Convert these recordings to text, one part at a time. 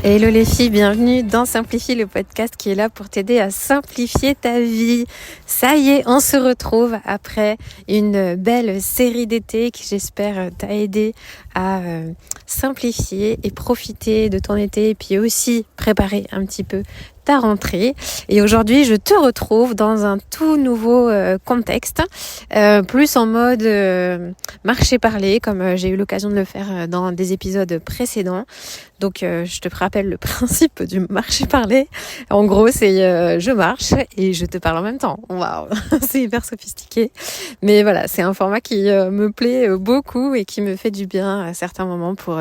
Hello les filles, bienvenue dans Simplifie, le podcast qui est là pour t'aider à simplifier ta vie. Ça y est, on se retrouve après une belle série d'été qui j'espère t'a aidé à simplifier et profiter de ton été et puis aussi préparer un petit peu ta rentrée. Et aujourd'hui, je te retrouve dans un tout nouveau contexte, plus en mode marché-parler, comme j'ai eu l'occasion de le faire dans des épisodes précédents. Donc, je te rappelle le principe du marché-parler. En gros, c'est je marche et je te parle en même temps. Waouh, c'est hyper sophistiqué. Mais voilà, c'est un format qui me plaît beaucoup et qui me fait du bien à certains moments pour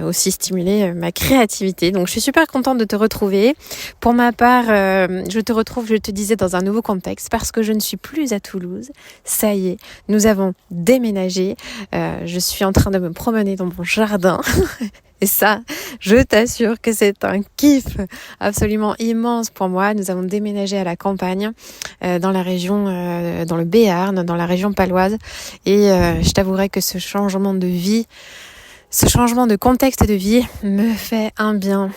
aussi stimuler ma créativité. Donc, je suis super contente de te retrouver. Pour ma part, je te retrouve, je te disais, dans un nouveau contexte parce que je ne suis plus à Toulouse. Ça y est, nous avons déménagé. Je suis en train de me promener dans mon jardin. Et ça, je t'assure que c'est un kiff absolument immense pour moi. Nous avons déménagé à la campagne, dans la région, dans le Béarn, dans la région paloise. Et je t'avouerai que ce changement de vie, ce changement de contexte de vie me fait un bien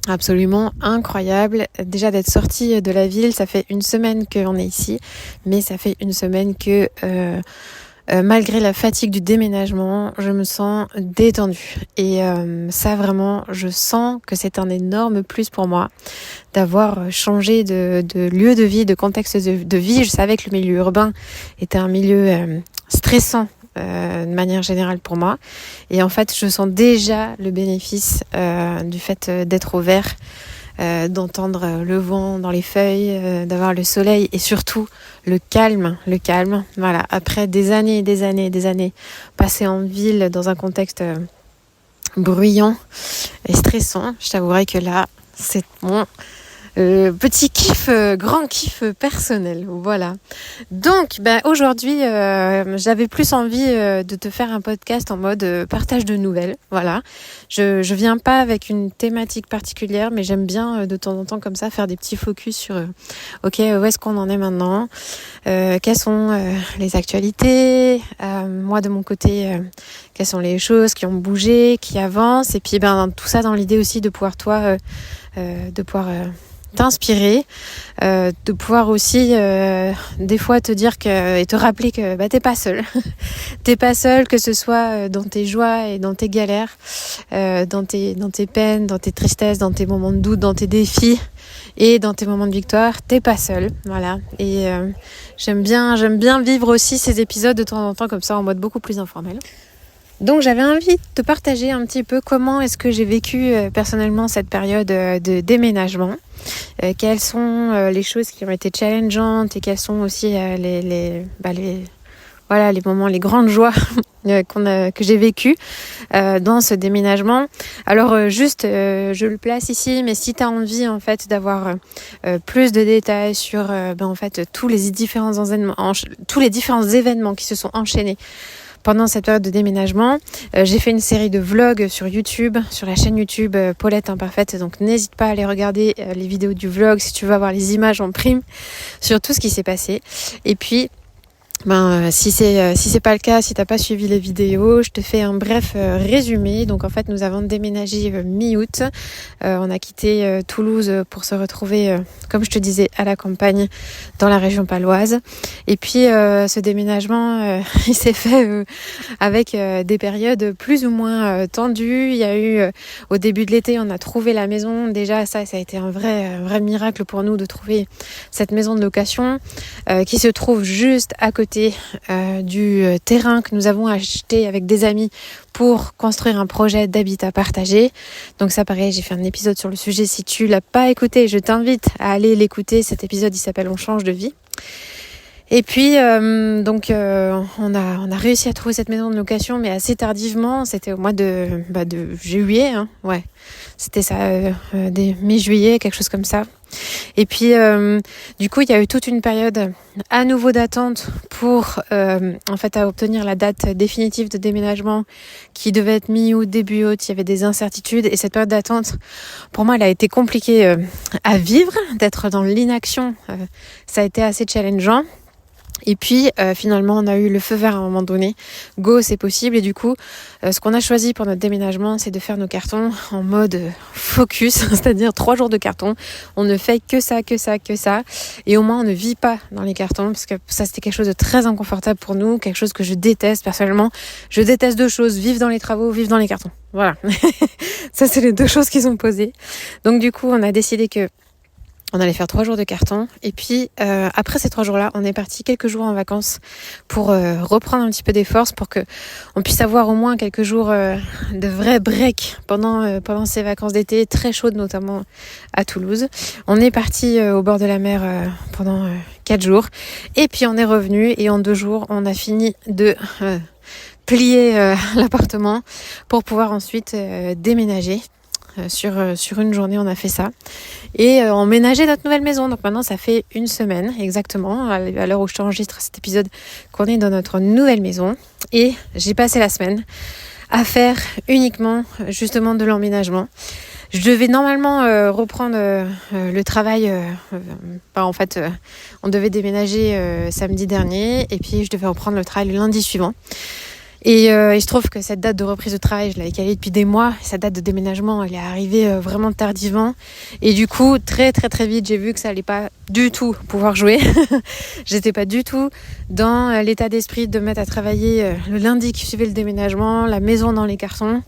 absolument incroyable. Déjà d'être sortie de la ville, ça fait une semaine qu'on est ici, mais ça fait une semaine que malgré la fatigue du déménagement, je me sens détendue. Et ça vraiment, je sens que c'est un énorme plus pour moi d'avoir changé de lieu de vie, de contexte de vie. Je savais que le milieu urbain était un milieu stressant de manière générale pour moi. Et en fait, je sens déjà le bénéfice du fait d'être au vert, d'entendre le vent dans les feuilles, d'avoir le soleil et surtout le calme. Voilà, après des années passées en ville dans un contexte bruyant et stressant, je t'avouerai que là, c'est mon petit kiff, grand kiff personnel, voilà. Donc, aujourd'hui, j'avais plus envie de te faire un podcast en mode partage de nouvelles, voilà. Je viens pas avec une thématique particulière, mais j'aime bien de temps en temps comme ça faire des petits focus sur, ok, où est-ce qu'on en est maintenant, quelles sont les actualités, moi de mon côté, quelles sont les choses qui ont bougé, qui avancent, et puis tout ça dans l'idée aussi de pouvoir t'inspirer, de pouvoir aussi des fois te dire et te rappeler que t'es pas seul. T'es pas seul, que ce soit dans tes joies et dans tes galères, dans tes peines, dans tes tristesses, dans tes moments de doute, dans tes défis et dans tes moments de victoire. T'es pas seul, voilà. Et j'aime bien vivre aussi ces épisodes de temps en temps comme ça en mode beaucoup plus informel. Donc j'avais envie de te partager un petit peu comment est-ce que j'ai vécu personnellement cette période de déménagement, quelles sont les choses qui ont été challengeantes et quels sont aussi les moments, les grandes joies que j'ai vécues dans ce déménagement. Alors je le place ici, mais si tu as envie en fait d'avoir plus de détails sur en fait tous les différents événements qui se sont enchaînés pendant cette période de déménagement, j'ai fait une série de vlogs sur YouTube, sur la chaîne YouTube Paulette Imparfaite. Donc n'hésite pas à aller regarder les vidéos du vlog si tu veux avoir les images en prime sur tout ce qui s'est passé. Et puis si c'est pas le cas, si t'as pas suivi les vidéos, je te fais un bref résumé. Donc en fait, nous avons déménagé mi-août. On a quitté Toulouse pour se retrouver, comme je te disais, à la campagne dans la région paloise. Et puis ce déménagement, il s'est fait avec des périodes plus ou moins tendues. Il y a eu au début de l'été, on a trouvé la maison. Déjà, ça a été un vrai miracle pour nous de trouver cette maison de location qui se trouve juste à côté du terrain que nous avons acheté avec des amis pour construire un projet d'habitat partagé. Donc ça, pareil, j'ai fait un épisode sur le sujet. Si tu l'as pas écouté, je t'invite à aller l'écouter. Cet épisode, il s'appelle « On change de vie ». Et puis, on a réussi à trouver cette maison de location, mais assez tardivement. C'était au mois de juillet, hein, ouais. C'était ça, dès mi-juillet, quelque chose comme ça. Et puis, du coup, il y a eu toute une période à nouveau d'attente pour, à obtenir la date définitive de déménagement qui devait être mi-août, début août. Il y avait des incertitudes et cette période d'attente, pour moi, elle a été compliquée à vivre, d'être dans l'inaction. Ça a été assez challengeant. Et puis finalement on a eu le feu vert à un moment donné, go c'est possible, et du coup ce qu'on a choisi pour notre déménagement c'est de faire nos cartons en mode focus, c'est-à-dire 3 jours de carton, on ne fait que ça, et au moins on ne vit pas dans les cartons, parce que ça c'était quelque chose de très inconfortable pour nous, quelque chose que je déteste personnellement. Je déteste 2 choses, vivre dans les travaux, vivre dans les cartons, voilà. Ça c'est les 2 choses qui sont posées. Donc du coup on a décidé que on allait faire 3 jours de carton, et puis après ces 3 jours-là, on est parti quelques jours en vacances pour reprendre un petit peu des forces, pour que on puisse avoir au moins quelques jours de vrai break pendant ces vacances d'été très chaudes, notamment à Toulouse. On est parti au bord de la mer pendant 4 jours, et puis on est revenu, et en 2 jours, on a fini de plier l'appartement pour pouvoir ensuite déménager. Sur une journée on a fait ça et emménager notre nouvelle maison. Donc maintenant ça fait 1 semaine exactement à l'heure où je t'enregistre cet épisode qu'on est dans notre nouvelle maison, et j'ai passé la semaine à faire uniquement justement de l'emménagement. Je devais normalement reprendre le travail, on devait déménager samedi dernier, et puis je devais reprendre le travail le lundi suivant. Et il se trouve que cette date de reprise de travail, je l'avais calée depuis des mois. Cette date de déménagement, elle est arrivée vraiment tardivement. Et du coup, très très très vite, j'ai vu que ça allait pas du tout pouvoir jouer. J'étais pas du tout dans l'état d'esprit de me mettre à travailler le lundi qui suivait le déménagement, la maison dans les cartons.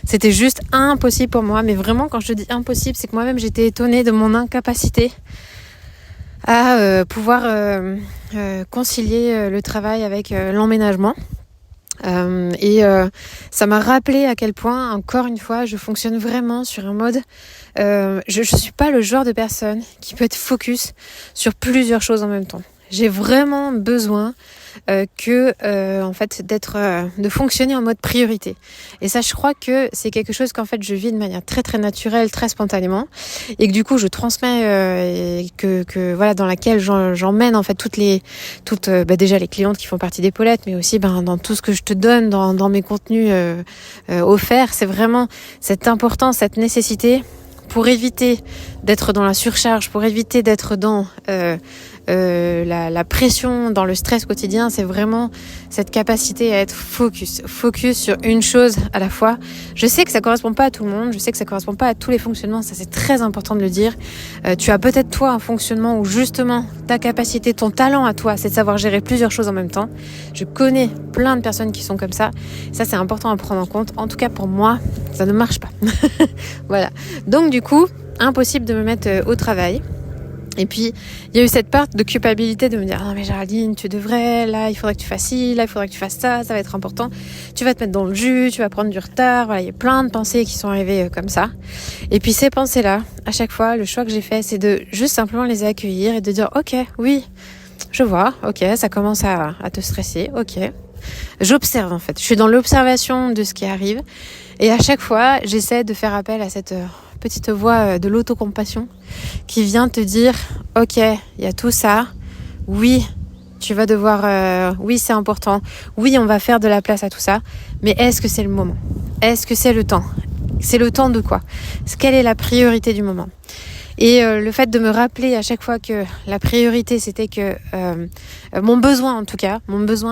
C'était juste impossible pour moi. Mais vraiment, quand je dis impossible, c'est que moi-même, j'étais étonnée de mon incapacité à pouvoir concilier le travail avec l'emménagement. Ça m'a rappelé à quel point, encore une fois, je fonctionne vraiment sur un mode je suis pas le genre de personne qui peut être focus sur plusieurs choses en même temps. J'ai vraiment besoin de fonctionner en mode priorité. Et ça, je crois que c'est quelque chose qu'en fait je vis de manière très très naturelle, très spontanément, et que du coup je transmets dans laquelle j'emmène en fait déjà les clientes qui font partie d'Épaulette, mais aussi dans tout ce que je te donne dans mes contenus offerts. C'est vraiment cette importance, cette nécessité, pour éviter d'être dans la surcharge, pour éviter d'être dans la pression, dans le stress quotidien. C'est vraiment cette capacité à être focus sur une chose à la fois. Je sais que ça correspond pas à tout le monde, je sais que ça correspond pas à tous les fonctionnements, ça c'est très important de le dire. Tu as peut-être toi un fonctionnement où justement ta capacité, ton talent à toi, c'est de savoir gérer plusieurs choses en même temps. Je connais plein de personnes qui sont comme ça. Ça c'est important à prendre en compte. En tout cas pour moi, ça ne marche pas. Voilà. Donc du coup, impossible de me mettre au travail. Et puis, il y a eu cette part de culpabilité de me dire « Non mais Géraldine, tu devrais, là il faudrait que tu fasses ci, là il faudrait que tu fasses ça va être important. Tu vas te mettre dans le jus, tu vas prendre du retard. » Voilà, il y a plein de pensées qui sont arrivées comme ça. Et puis ces pensées-là, à chaque fois, le choix que j'ai fait, c'est de juste simplement les accueillir et de dire « Ok, oui, je vois, ok, ça commence à te stresser, ok. » J'observe en fait, je suis dans l'observation de ce qui arrive. Et à chaque fois, j'essaie de faire appel à cette petite voix de l'autocompassion qui vient te dire « Ok, il y a tout ça. Oui, tu vas devoir... oui, c'est important. Oui, on va faire de la place à tout ça. Mais est-ce que c'est le moment ? Est-ce que c'est le temps ? C'est le temps de quoi ? Quelle est la priorité du moment ? » Et le fait de me rappeler à chaque fois que la priorité, c'était que mon besoin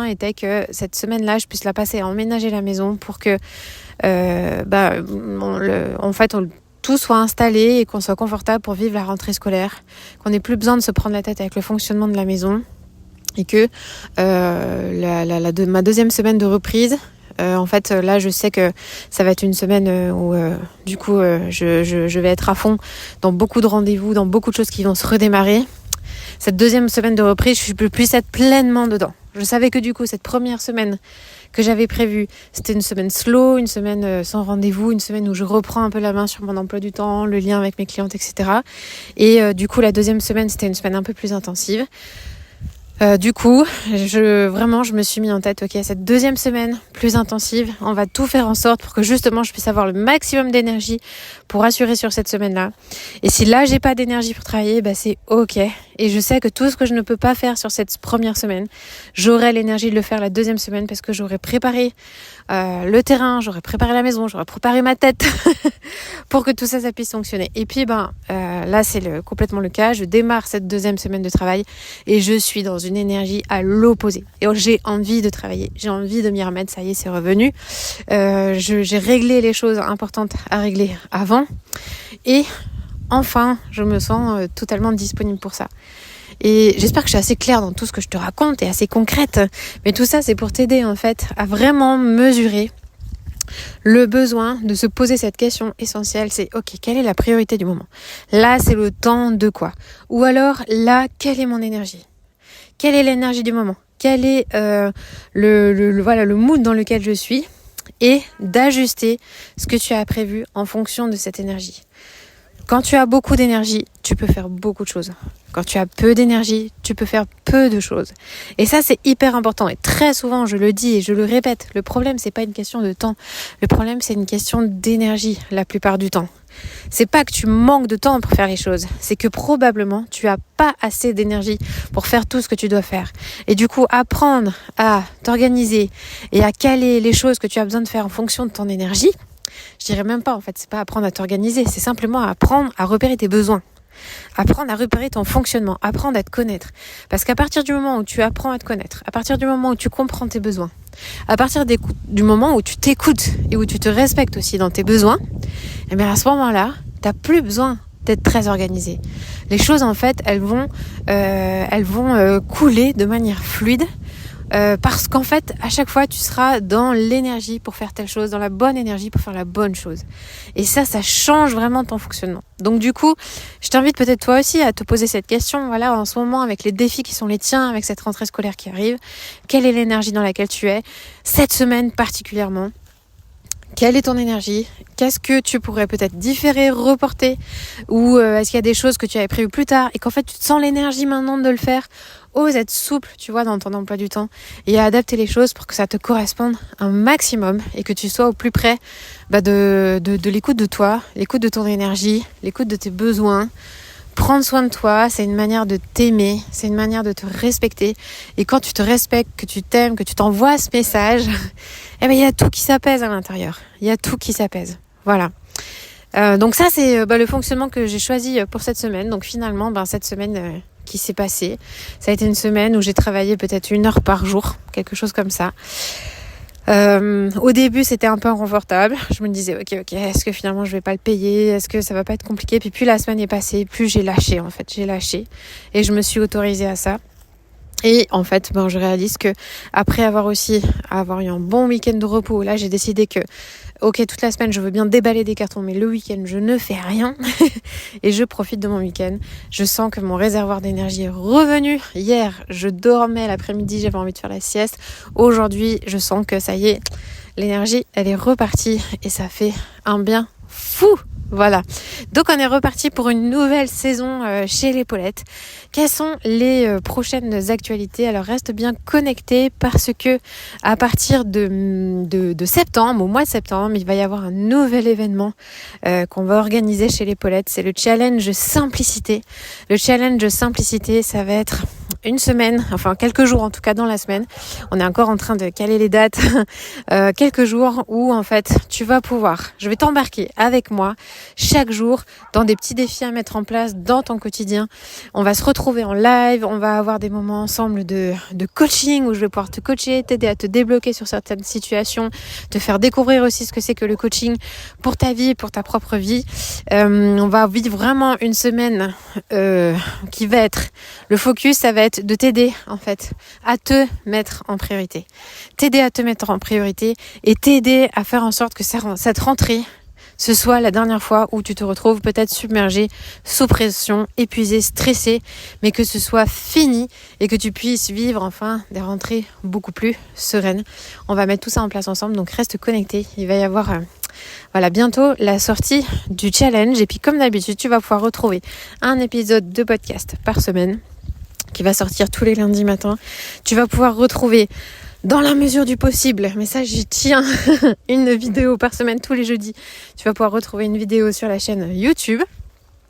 était que cette semaine-là, je puisse la passer à emménager la maison pour que tout soit installé et qu'on soit confortable pour vivre la rentrée scolaire, qu'on n'ait plus besoin de se prendre la tête avec le fonctionnement de la maison, et que ma 2e semaine de reprise, là je sais que ça va être une semaine où je vais être à fond dans beaucoup de rendez-vous, dans beaucoup de choses qui vont se redémarrer. Cette 2e semaine de reprise, je puisse être pleinement dedans. Je savais que du coup cette première semaine que j'avais prévue, c'était une semaine slow, une semaine sans rendez-vous, une semaine où je reprends un peu la main sur mon emploi du temps, le lien avec mes clientes, etc. Et du coup la 2e semaine, c'était une semaine un peu plus intensive. Je me suis mis en tête, ok, cette 2e semaine plus intensive, on va tout faire en sorte pour que justement je puisse avoir le maximum d'énergie pour assurer sur cette semaine-là. Et si là j'ai pas d'énergie pour travailler, c'est ok. Et je sais que tout ce que je ne peux pas faire sur cette première semaine, j'aurai l'énergie de le faire la deuxième semaine parce que j'aurai préparé le terrain, j'aurai préparé la maison, j'aurai préparé ma tête pour que tout ça, ça puisse fonctionner. Et puis, là, c'est complètement le cas. Je démarre cette deuxième semaine de travail et je suis dans une énergie à l'opposé. Et j'ai envie de travailler, j'ai envie de m'y remettre. Ça y est, c'est revenu. J'ai réglé les choses importantes à régler avant. Et enfin, je me sens totalement disponible pour ça. Et j'espère que je suis assez claire dans tout ce que je te raconte et assez concrète. Mais tout ça, c'est pour t'aider en fait à vraiment mesurer le besoin de se poser cette question essentielle. C'est ok, quelle est la priorité du moment? Là, c'est le temps de quoi? Ou alors là, quelle est mon énergie? Quelle est l'énergie du moment? Quel est le mood dans lequel je suis? Et d'ajuster ce que tu as prévu en fonction de cette énergie. Quand tu as beaucoup d'énergie, tu peux faire beaucoup de choses. Quand tu as peu d'énergie, tu peux faire peu de choses. Et ça, c'est hyper important. Et très souvent, je le dis et je le répète, le problème, c'est pas une question de temps. Le problème, c'est une question d'énergie la plupart du temps. C'est pas que tu manques de temps pour faire les choses, c'est que probablement tu as pas assez d'énergie pour faire tout ce que tu dois faire. Et du coup, apprendre à t'organiser et à caler les choses que tu as besoin de faire en fonction de ton énergie, je dirais même pas en fait, c'est pas apprendre à t'organiser, c'est simplement apprendre à repérer tes besoins. Apprendre à repérer ton fonctionnement, apprendre à te connaître. Parce qu'à partir du moment où tu apprends à te connaître, à partir du moment où tu comprends tes besoins, à partir du moment où tu t'écoutes et où tu te respectes aussi dans tes besoins, et bien à ce moment-là, tu n'as plus besoin d'être très organisé. Les choses en fait, elles vont couler de manière fluide. Parce qu'en fait, à chaque fois, tu seras dans l'énergie pour faire telle chose, dans la bonne énergie pour faire la bonne chose. Et ça change vraiment ton fonctionnement. Donc du coup, je t'invite peut-être toi aussi à te poser cette question. Voilà, en ce moment, avec les défis qui sont les tiens, avec cette rentrée scolaire qui arrive, quelle est l'énergie dans laquelle tu es, cette semaine particulièrement? Quelle est ton énergie? Qu'est-ce que tu pourrais peut-être différer, reporter? Ou est-ce qu'il y a des choses que tu avais prévues plus tard et qu'en fait, tu te sens l'énergie maintenant de le faire? Ose être souple, tu vois, dans ton emploi du temps et adapter les choses pour que ça te corresponde un maximum et que tu sois au plus près de l'écoute de toi, l'écoute de ton énergie, l'écoute de tes besoins. Prendre soin de toi, c'est une manière de t'aimer, c'est une manière de te respecter. Et quand tu te respectes, que tu t'aimes, que tu t'envoies ce message, eh ben il y a tout qui s'apaise à l'intérieur. Il y a tout qui s'apaise. Voilà. Donc ça, c'est le fonctionnement que j'ai choisi pour cette semaine. Donc finalement, cette semaine qui s'est passée, ça a été une semaine où j'ai travaillé peut-être 1 heure par jour, quelque chose comme ça. Au début, c'était un peu inconfortable. Je me disais, ok, est-ce que finalement je vais pas le payer? Est-ce que ça va pas être compliqué? Puis plus la semaine est passée, plus j'ai lâché en fait. J'ai lâché et je me suis autorisée à ça. Et en fait, je réalise que après avoir eu un bon week-end de repos, là j'ai décidé que ok, toute la semaine je veux bien déballer des cartons, mais le week-end je ne fais rien et je profite de mon week-end. Je sens que mon réservoir d'énergie est revenu. Hier, je dormais l'après-midi, j'avais envie de faire la sieste. Aujourd'hui, je sens que ça y est, l'énergie elle est repartie et ça fait un bien fou. Voilà, donc on est reparti pour une nouvelle saison chez les Paulettes. Quelles sont les prochaines actualités? Alors reste bien connecté parce que à partir de septembre, au mois de septembre, il va y avoir un nouvel événement qu'on va organiser chez les Paulettes. C'est le challenge simplicité. Le challenge simplicité, ça va être une semaine, enfin quelques jours en tout cas dans la semaine. On est encore en train de caler les dates. Quelques jours où en fait tu vas pouvoir, je vais t'embarquer avec moi chaque jour dans des petits défis à mettre en place dans ton quotidien. On va se retrouver en live, on va avoir des moments ensemble de coaching où je vais pouvoir te coacher, t'aider à te débloquer sur certaines situations, te faire découvrir aussi ce que c'est que le coaching pour ta vie, pour ta propre vie. On va vivre vraiment une semaine qui va être, le focus, ça va être de t'aider en fait à te mettre en priorité. T'aider à te mettre en priorité et t'aider à faire en sorte que cette rentrée, ce soit la dernière fois où tu te retrouves peut-être submergé, sous pression, épuisé, stressé, mais que ce soit fini et que tu puisses vivre enfin des rentrées beaucoup plus sereines. On va mettre tout ça en place ensemble, donc reste connecté. Il va y avoir bientôt la sortie du challenge et puis comme d'habitude, tu vas pouvoir retrouver un épisode de podcast par semaine qui va sortir tous les lundis matins. Tu vas pouvoir retrouver dans la mesure du possible, mais ça j'y tiens, une vidéo par semaine tous les jeudis. Tu vas pouvoir retrouver une vidéo sur la chaîne YouTube.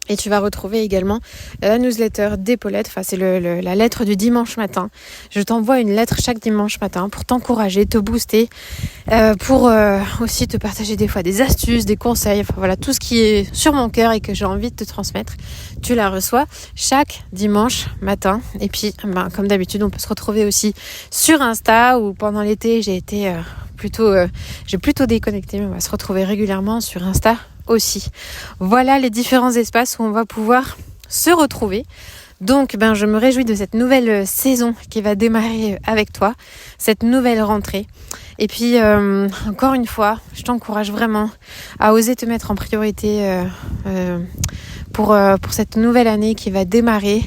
Et tu vas retrouver également la newsletter d'Epaulette. Enfin, c'est la lettre du dimanche matin. Je t'envoie une lettre chaque dimanche matin pour t'encourager, te booster, pour aussi te partager des fois des astuces, des conseils. Enfin voilà, tout ce qui est sur mon cœur et que j'ai envie de te transmettre. Tu la reçois chaque dimanche matin. Et puis, comme d'habitude, on peut se retrouver aussi sur Insta où pendant l'été, j'ai plutôt déconnecté. Mais on va se retrouver régulièrement sur Insta aussi. Voilà les différents espaces où on va pouvoir se retrouver. Donc je me réjouis de cette nouvelle saison qui va démarrer avec toi, cette nouvelle rentrée. Et puis encore une fois, je t'encourage vraiment à oser te mettre en priorité pour cette nouvelle année qui va démarrer.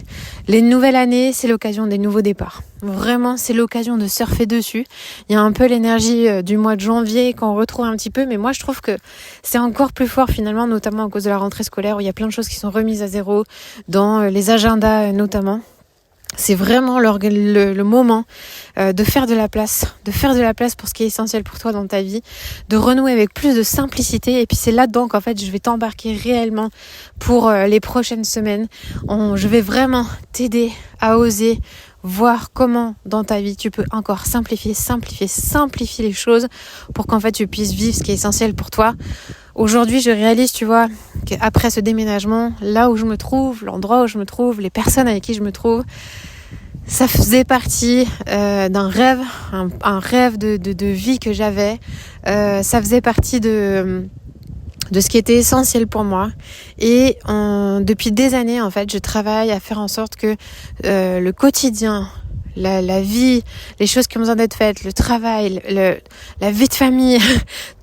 Les nouvelles années, c'est l'occasion des nouveaux départs. Vraiment, c'est l'occasion de surfer dessus. Il y a un peu l'énergie du mois de janvier qu'on retrouve un petit peu, mais moi je trouve que c'est encore plus fort finalement, notamment à cause de la rentrée scolaire où il y a plein de choses qui sont remises à zéro dans les agendas notamment. C'est vraiment le moment de faire de la place pour ce qui est essentiel pour toi dans ta vie, de renouer avec plus de simplicité. Et puis c'est là-dedans qu'en fait je vais t'embarquer réellement pour les prochaines semaines. Je vais vraiment t'aider à oser voir comment dans ta vie tu peux encore simplifier les choses pour qu'en fait tu puisses vivre ce qui est essentiel pour toi. Aujourd'hui, je réalise, tu vois, qu'après ce déménagement, là où je me trouve, l'endroit où je me trouve, les personnes avec qui je me trouve, ça faisait partie d'un rêve, un rêve de vie que j'avais. Ça faisait partie de ce qui était essentiel pour moi. Et depuis des années, en fait, je travaille à faire en sorte que le quotidien, la vie, les choses qui ont besoin d'être faites, le travail, la vie de famille,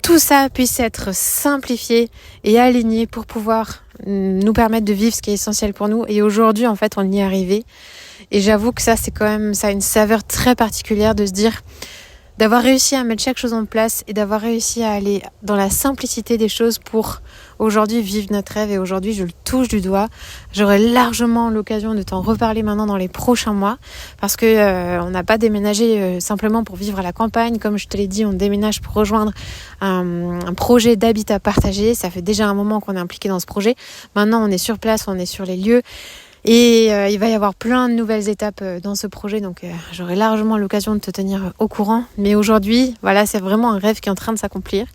tout ça puisse être simplifié et aligné pour pouvoir nous permettre de vivre ce qui est essentiel pour nous. Et aujourd'hui, en fait, on y est arrivé. Et j'avoue que ça a une saveur très particulière de se dire, d'avoir réussi à mettre chaque chose en place et d'avoir réussi à aller dans la simplicité des choses pour aujourd'hui vivre notre rêve. Et aujourd'hui, je le touche du doigt. J'aurai largement l'occasion de t'en reparler maintenant dans les prochains mois parce que on n'a pas déménagé simplement pour vivre à la campagne. Comme je te l'ai dit, on déménage pour rejoindre un projet d'habitat partagé. Ça fait déjà un moment qu'on est impliqué dans ce projet. Maintenant, on est sur place, on est sur les lieux. Et il va y avoir plein de nouvelles étapes dans ce projet, donc j'aurai largement l'occasion de te tenir au courant. Mais aujourd'hui, voilà, c'est vraiment un rêve qui est en train de s'accomplir.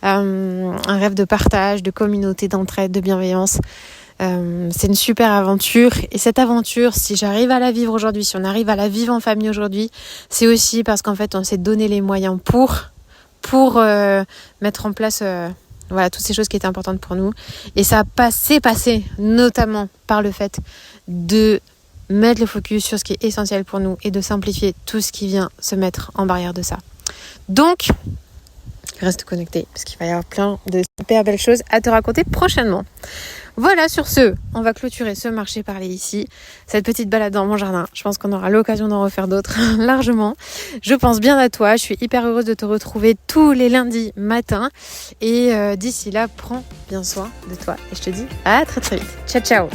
Un rêve de partage, de communauté, d'entraide, de bienveillance. C'est une super aventure. Et cette aventure, si j'arrive à la vivre aujourd'hui, si on arrive à la vivre en famille aujourd'hui, c'est aussi parce qu'en fait, on s'est donné les moyens pour mettre en place... Voilà, toutes ces choses qui étaient importantes pour nous. Et ça s'est passé notamment par le fait de mettre le focus sur ce qui est essentiel pour nous et de simplifier tout ce qui vient se mettre en barrière de ça. Donc, reste connecté parce qu'il va y avoir plein de super belles choses à te raconter prochainement. Voilà, sur ce, on va clôturer ce marché parlé ici, cette petite balade dans mon jardin. Je pense qu'on aura l'occasion d'en refaire d'autres largement. Je pense bien à toi, je suis hyper heureuse de te retrouver tous les lundis matins. Et d'ici là, prends bien soin de toi. Et je te dis à très très vite. Ciao, ciao.